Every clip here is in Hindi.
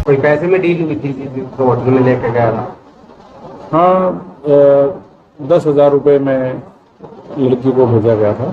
कोई पैसे में डील हुई थी तो होटल में लेके गया था? हाँ, 10,000 रुपये में लड़की को भेजा गया था।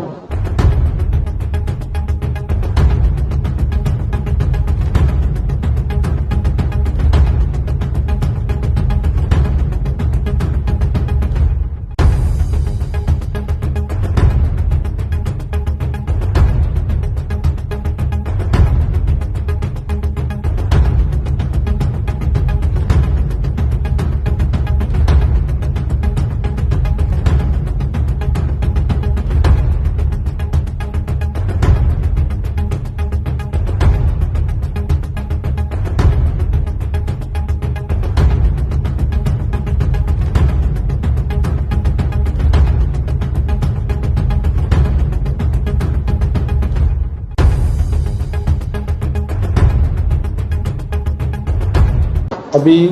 अभी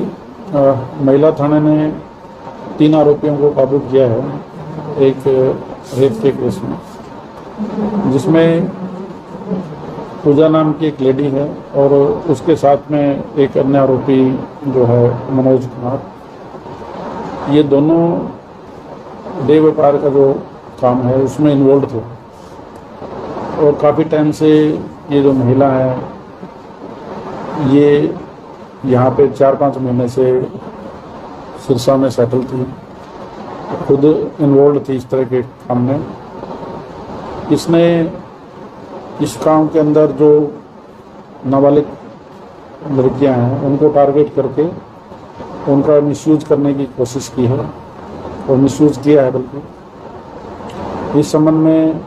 महिला थाने ने 3 आरोपियों को काबू किया है एक रेप के केस में, जिसमें पूजा नाम की एक लेडी है और उसके साथ में एक अन्य आरोपी जो है मनोज कुमार। ये दोनों देह व्यापार का जो काम है उसमें इन्वॉल्व थे और काफ़ी टाइम से ये जो महिला है ये यहाँ पे 4-5 महीने से सिरसा में सेटल थी, खुद इन्वॉल्व थी इस तरह के काम में। इसने इस काम के अंदर जो नाबालिग लड़कियां हैं उनको टारगेट करके उनका मिसयूज करने की कोशिश की है और मिसयूज किया है। बल्कि इस संबंध में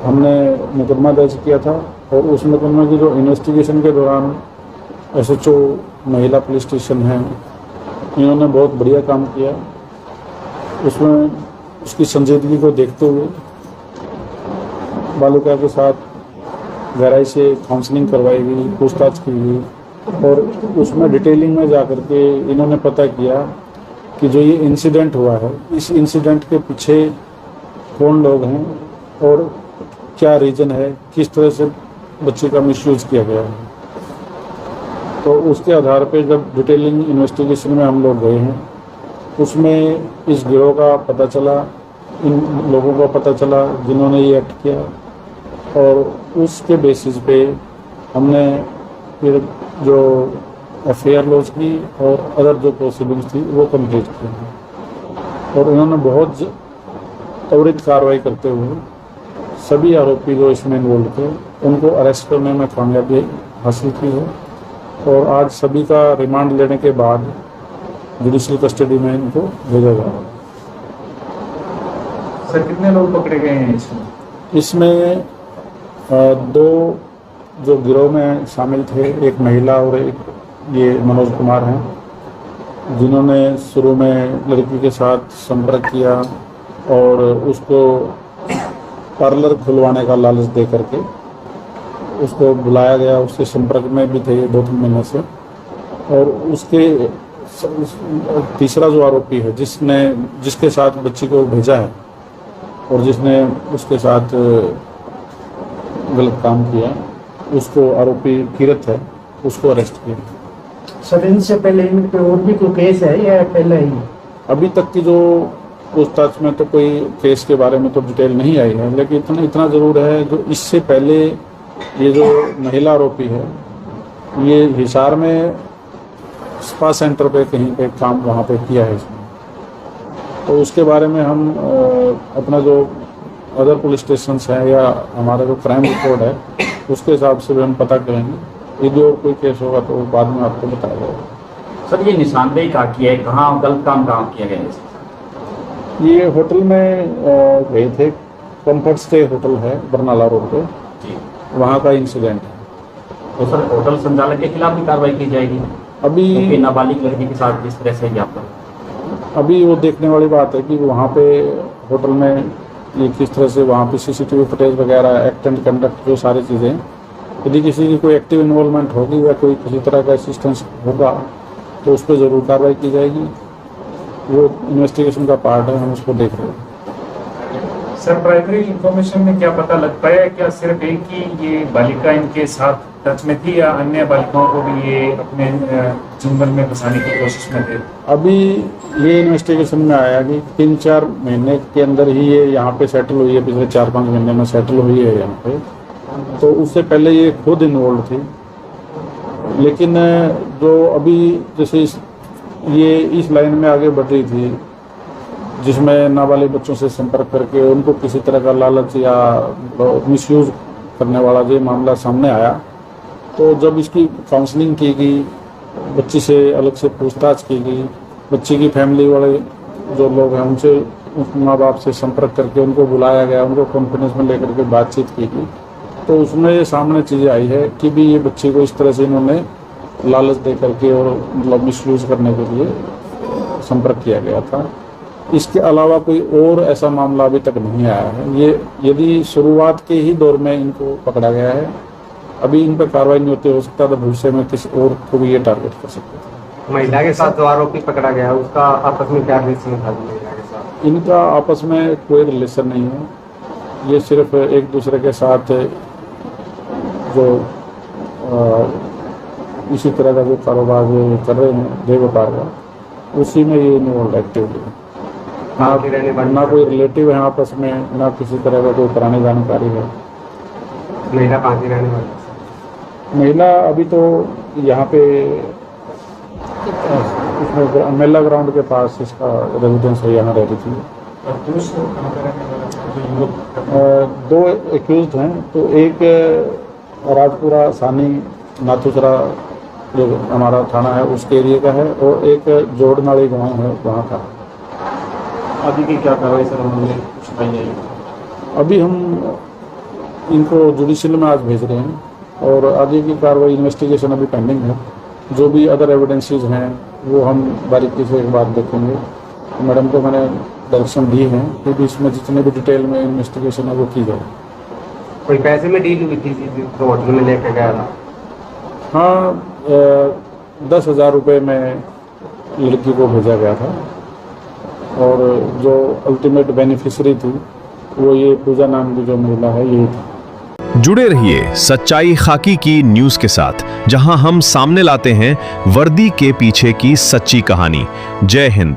हमने मुकदमा दर्ज किया था और उस मुकदमे की जो इन्वेस्टिगेशन के दौरान SHO महिला पुलिस स्टेशन है, इन्होंने बहुत बढ़िया काम किया। उसमें उसकी संजीदगी को देखते हुए बालिका के साथ गहराई से काउंसलिंग करवाई गई, पूछताछ की गई और उसमें डिटेलिंग में जाकर के इन्होंने पता किया कि जो ये इंसिडेंट हुआ है इस इंसिडेंट के पीछे कौन लोग हैं और क्या रीज़न है, किस तरह से बच्चे का मिसयूज किया गया है। तो उसके आधार पे जब डिटेलिंग इन्वेस्टिगेशन में हम लोग गए हैं उसमें इस गिरोह का पता चला, इन लोगों का पता चला जिन्होंने ये एक्ट किया और उसके बेसिस पे हमने फिर जो FIR लॉन्च की और अदर जो प्रोसीडिंग्स थी वो कंप्लीट की और उन्होंने बहुत त्वरित कार्रवाई करते हुए सभी आरोपी जो इसमें इन्वॉल्व थे उनको अरेस्ट करने में कामयाबी हासिल की है और आज सभी का रिमांड लेने के बाद जुडिशियल कस्टडी में इनको भेजा जा रहा है। सर कितने लोग पकड़े गए हैं इसमें 2 जो गिरोह में शामिल थे, एक महिला और एक ये मनोज कुमार हैं, जिन्होंने शुरू में लड़की के साथ संपर्क किया और उसको पार्लर खुलवाने का लालच दे करके उसको बुलाया गया, उसके संपर्क में भी थे 2-3 महीने से। और उसके तीसरा जो आरोपी है जिसके साथ बच्ची को भेजा है और जिसने उसके साथ गलत काम किया, उसको आरोपी किरत है, उसको अरेस्ट किया। सर इनसे पहले इन पे और भी कोई केस है या पहले ही? अभी तक की जो पूछताछ में तो कोई केस के बारे में तो डिटेल नहीं आई है, लेकिन इतना जरूर है जो इससे पहले ये जो महिला आरोपी है ये हिसार में स्पा सेंटर पे कहीं पे काम वहाँ पे किया है इसने, तो उसके बारे में हम अपना जो अदर पुलिस स्टेशन है या हमारा जो क्राइम रिकॉर्ड है उसके हिसाब से भी हम पता करेंगे। यदि और कोई केस होगा तो बाद में आपको बताया जाएगा। सर ये निशानदेही कहाँ किया है, कहाँ गलत काम कहाँ किया गया है? ये होटल में गए थे, कंफर्ट स्टे होटल है बरनाला रोड पे जी, वहाँ का इंसिडेंट है। तो सर होटल संचालक के खिलाफ भी कार्रवाई की जाएगी अभी नाबालिग लड़की के साथ जिस तरह से ज्ञापन? अभी वो देखने वाली बात है कि वहाँ पे होटल में ये किस तरह से वहाँ पे CCTV फुटेज वगैरह, एक्ट एंड कंडक्ट, जो सारी चीज़ें, यदि किसी की कोई एक्टिव इन्वॉल्वमेंट होगी या कोई किसी तरह का असिस्टेंस होगा तो उस पर ज़रूर कार्रवाई की जाएगी। वो इन्वेस्टिगेशन का पार्ट है, हम उसको देख रहे हैं। सर प्राइमरी इंफॉर्मेशन में क्या पता लग पाया है, क्या सिर्फ एक ही ये बालिका इनके साथ टच में थी या अन्य बालिकाओं को भी ये अपने चुंगल में फंसाने की कोशिश में थे? अभी ये इन्वेस्टिगेशन में आया कि 3-4 महीने के अंदर ही ये यहाँ पे सेटल हुई है, पिछले 4-5 महीने में सेटल हुई है यहाँ पे। तो उससे पहले ये खुद इन्वॉल्व थी, लेकिन जो अभी जैसे ये इस लाइन में आगे बढ़ रही थी जिसमें नाबालिग बच्चों से संपर्क करके उनको किसी तरह का लालच या मिसयूज करने वाला जो मामला सामने आया, तो जब इसकी काउंसलिंग की गई, बच्ची से अलग से पूछताछ की गई, बच्ची की फैमिली वाले जो लोग हैं उनसे माँ बाप से संपर्क करके उनको बुलाया गया, उनको कॉन्फिडेंस में लेकर के बातचीत की गई, तो उसमें ये सामने चीज़ें आई है कि भी ये बच्ची को इस तरह से इन्होंने लालच दे करके और मतलब मिसयूज करने के लिए संपर्क किया गया था। इसके अलावा कोई और ऐसा मामला अभी तक नहीं आया है। ये यदि शुरुआत के ही दौर में इनको पकड़ा गया है, अभी इन पर कार्रवाई नहीं होती, हो सकता है तो भविष्य में किसी और को भी ये टारगेट कर सकते थे। महिला के साथ जो आरोपी पकड़ा गया है उसका आपस में क्या रिलेशन था महिला के साथ? इनका आपस में कोई रिलेशन नहीं है, ये सिर्फ एक दूसरे के साथ जो इसी तरह का जो कारोबार जो कर रहे हैं देह व्यापार का, उसी में ये इन्वॉल्व एक्टिवली है। ना कोई रिलेटिव है आपस में, ना किसी तरह का कोई पुरानी जानकारी है। महिला कहाँ की रहने वाली? महिला अभी तो यहाँ पे इसमें मेला ग्राउंड के पास इसका रेजिडेंस है, यहाँ रह रही थी। और दूसरे कहाँ पे रहने वाला था? जो युवक 2 एक्यूज्ड हैं, तो एक राजपुरा सानी नाथुसरा जो हमारा थाना है उसके एरिया का है, और एक जोड़नाड़ी गाँव है वहाँ का। अभी की क्या कार्रवाई सर हमने कुछ पाई जाएगी? अभी हम इनको जुडिशियल में आज भेज रहे हैं, और आगे की कार्रवाई इन्वेस्टिगेशन अभी पेंडिंग है। जो भी अदर एविडेंसेस हैं वो हम बारीकी से एक बार देखेंगे। मैडम को मैंने डायरेक्शन दी है कि भी इसमें जितने भी डिटेल में इन्वेस्टिगेशन है वो की जाए। कोई पैसे में डील हुई थी जो होटल में लेके गया था? हाँ, 10,000 रुपये में लड़की को भेजा गया था, और जो अल्टीमेट बेनिफिशियरी थी वो ये पूजा नाम की जो महिला है यही थी। जुड़े रहिए सच्चाई खाकी की न्यूज़ के साथ, जहां हम सामने लाते हैं वर्दी के पीछे की सच्ची कहानी। जय हिंद।